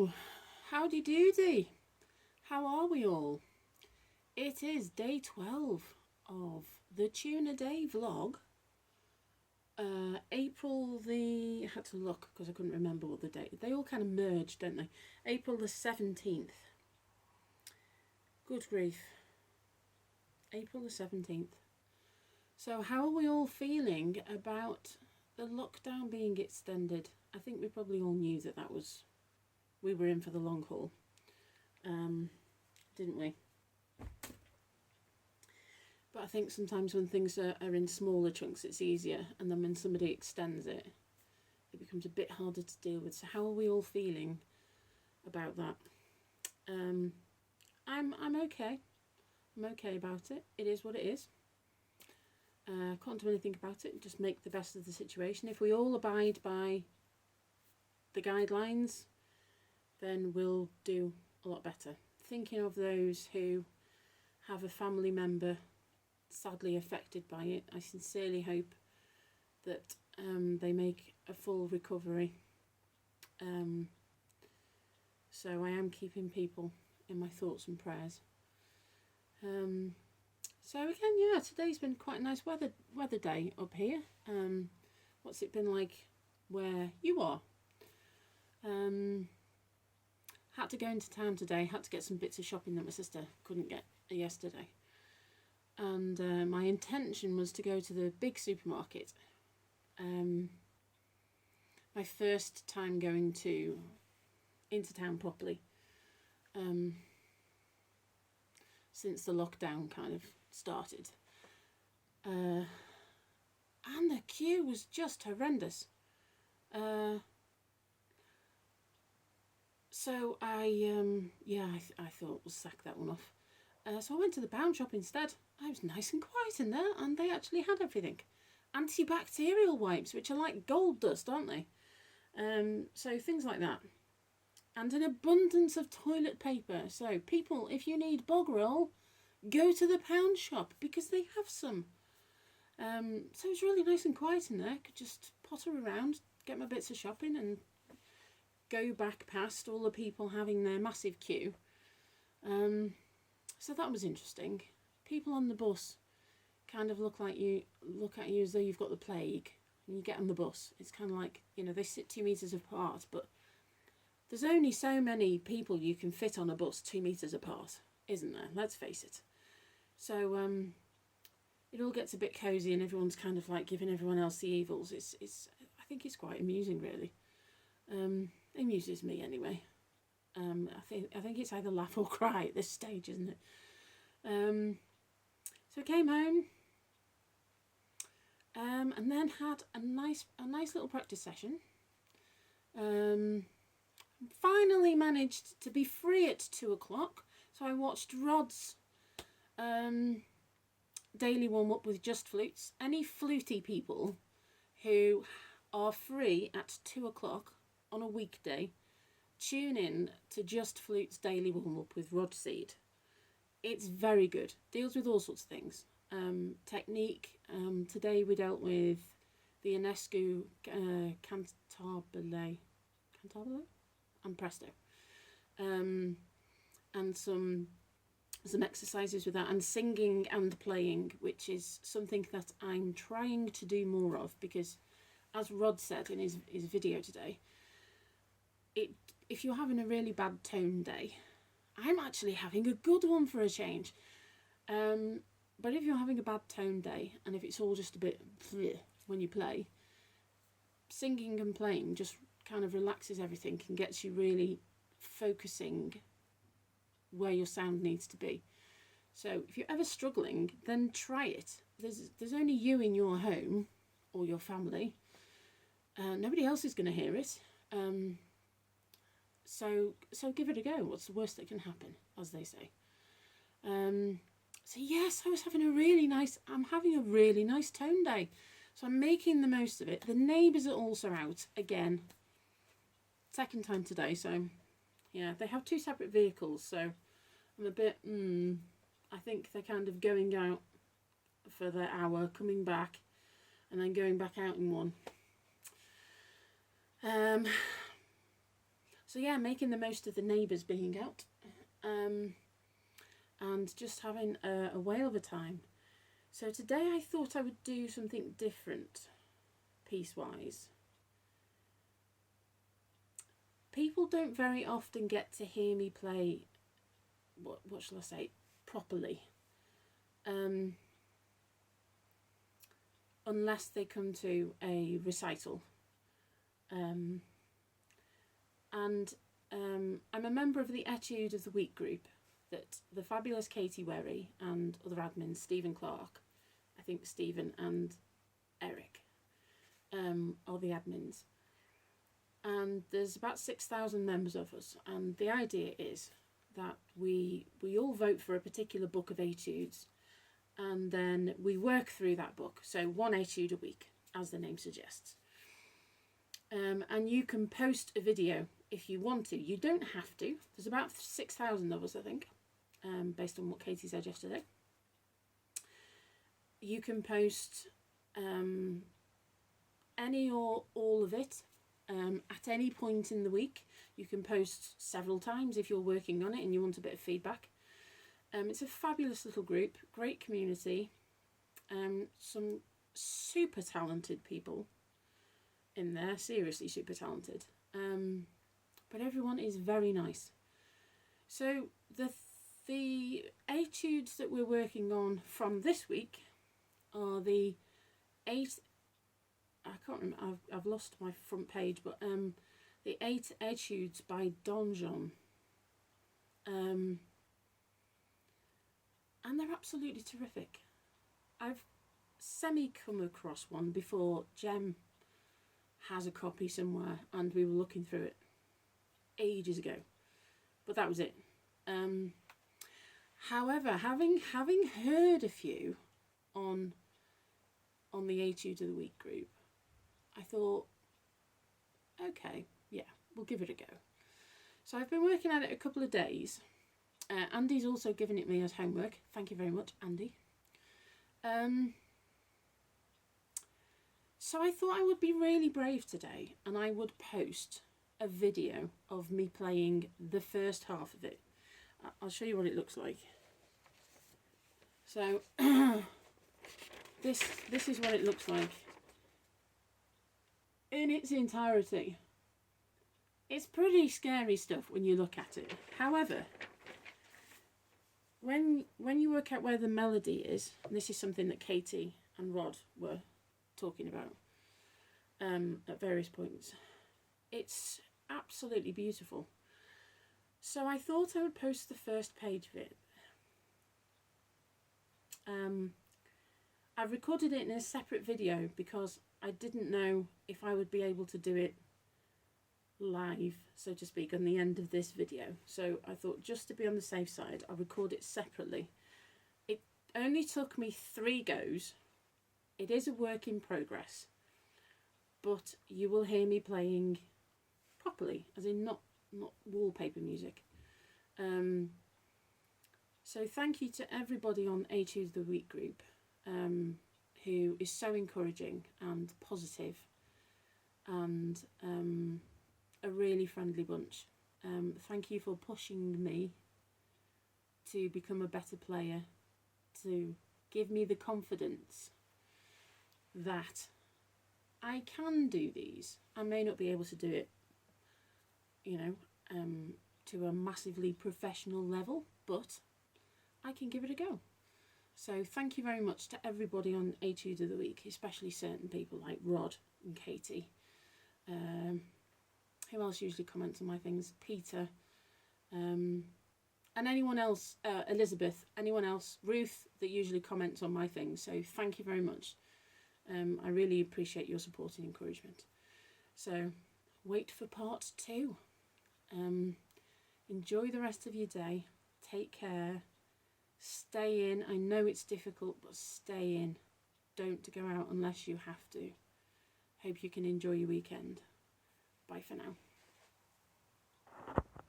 So, howdy doody. How are we all? It is day 12 of the Tuna Day vlog. April the... I had to look because I couldn't remember what the date... They all kind of merged, don't they? April the 17th. Good grief. April the 17th. So how are we all feeling about the lockdown being extended? I think we probably all knew that we were in for the long haul, didn't we? But I think sometimes when things are in smaller chunks, it's easier, and then when somebody extends it, it becomes a bit harder to deal with. So how are we all feeling about that? I'm okay. I'm okay about it. It is what it is. Can't do anything about it. Just make the best of the situation. If we all abide by the guidelines, then we'll do a lot better. Thinking of those who have a family member sadly affected by it, I sincerely hope that they make a full recovery. So I am keeping people in my thoughts and prayers. So again, yeah, today's been quite a nice weather day up here. What's it been like where you are? Had to go into town today, had to get some bits of shopping that my sister couldn't get yesterday. And my intention was to go to the big supermarket. My first time going into town properly. Since the lockdown kind of started. And the queue was just horrendous. So I thought we'll sack that one off. So I went to the pound shop instead. I was nice and quiet in there, and they actually had everything. Antibacterial wipes, which are like gold dust, aren't they? So things like that. And an abundance of toilet paper. So people, if you need bog roll, go to the pound shop because they have some. So it was really nice and quiet in there. Could just potter around, get my bits of shopping, and go back past all the people having their massive queue. So that was interesting. People on the bus kind of look at you as though you've got the plague when you get on the bus. It's kind of like, they sit 2 meters apart, but there's only so many people you can fit on a bus 2 meters apart, isn't there? Let's face it. So it all gets a bit cosy, and everyone's kind of like giving everyone else the evils. I think it's quite amusing, really. It amuses me anyway. I think it's either laugh or cry at this stage, isn't it? So I came home, and then had a nice little practice session. Finally managed to be free at 2 o'clock, so I watched Rod's daily warm up with Just Flutes. Any fluty people who are free at 2 o'clock on a weekday, tune in to Just Flutes daily warm up with Rod Seed. It's very good. Deals with all sorts of things. Technique. Today we dealt with the Ionescu Cantabile and Presto. And some exercises with that, and singing and playing, which is something that I'm trying to do more of, because as Rod said in his video today, if you're having a really bad tone day, I'm actually having a good one for a change. But if you're having a bad tone day, and if it's all just a bit when you play, singing and playing just kind of relaxes everything and gets you really focusing where your sound needs to be. So if you're ever struggling, then try it. There's only you in your home or your family. Nobody else is going to hear it. So give it a go. What's the worst that can happen, as they say? So yes, I'm having a really nice tone day. So I'm making the most of it. The neighbours are also out again. Second time today, so yeah, they have 2 separate vehicles, so I'm a bit, I think they're kind of going out for their hour, coming back, and then going back out in one. So yeah, making the most of the neighbours being out, and just having a whale of a time. So today I thought I would do something different, piece-wise. People don't very often get to hear me play, what shall I say, properly. Unless they come to a recital. And I'm a member of the Etude of the Week group that the fabulous Katie Werry and other admins, Stephen Clark, I think Stephen and Eric, are the admins. And there's about 6,000 members of us, and the idea is that we all vote for a particular book of etudes, and then we work through that book. So one etude a week, as the name suggests. And you can post a video if you want to. You don't have to. There's about 6,000 of us, I think, based on what Katie said yesterday. You can post any or all of it at any point in the week. You can post several times if you're working on it and you want a bit of feedback. It's a fabulous little group, great community, some super talented people in there, seriously super talented, but everyone is very nice. So the etudes that we're working on from this week are the 8, I can't remember, I've lost my front page, but the 8 etudes by Donjon, and they're absolutely terrific. I've come across one before. Jem has a copy somewhere and we were looking through it ages ago, but that was it. However, having heard a few on the Etude of the Week group, I thought, okay, yeah, we'll give it a go. So I've been working at it a couple of days. Andy's also given it me as homework. Thank you very much, Andy. So I thought I would be really brave today and I would post a video of me playing the first half of it. I'll show you what it looks like. So this is what it looks like in its entirety. It's pretty scary stuff when you look at it. However, when you work out where the melody is, and this is something that Katie and Rod were talking about at various points, it's absolutely beautiful. So I thought I would post the first page of it. I've recorded it in a separate video because I didn't know if I would be able to do it live, so to speak, on the end of this video. So I thought, just to be on the safe side, I'll record it separately. It only took me 3 goes. It is a work in progress, but you will hear me playing properly, as in not wallpaper music. So thank you to everybody on Etude of the Week group, who is so encouraging and positive, and a really friendly bunch. Thank you for pushing me to become a better player, to give me the confidence that I can do these. I may not be able to do it, you know, to a massively professional level, but I can give it a go. So thank you very much to everybody on Etude of the Week, especially certain people like Rod and Katie. Who else usually comments on my things? Peter. And anyone else, Elizabeth, anyone else, Ruth, that usually comments on my things. So thank you very much. I really appreciate your support and encouragement. So wait for part 2. Enjoy the rest of your day. Take care. Stay in. I know it's difficult, but stay in. Don't go out unless you have to. Hope you can enjoy your weekend. Bye for now.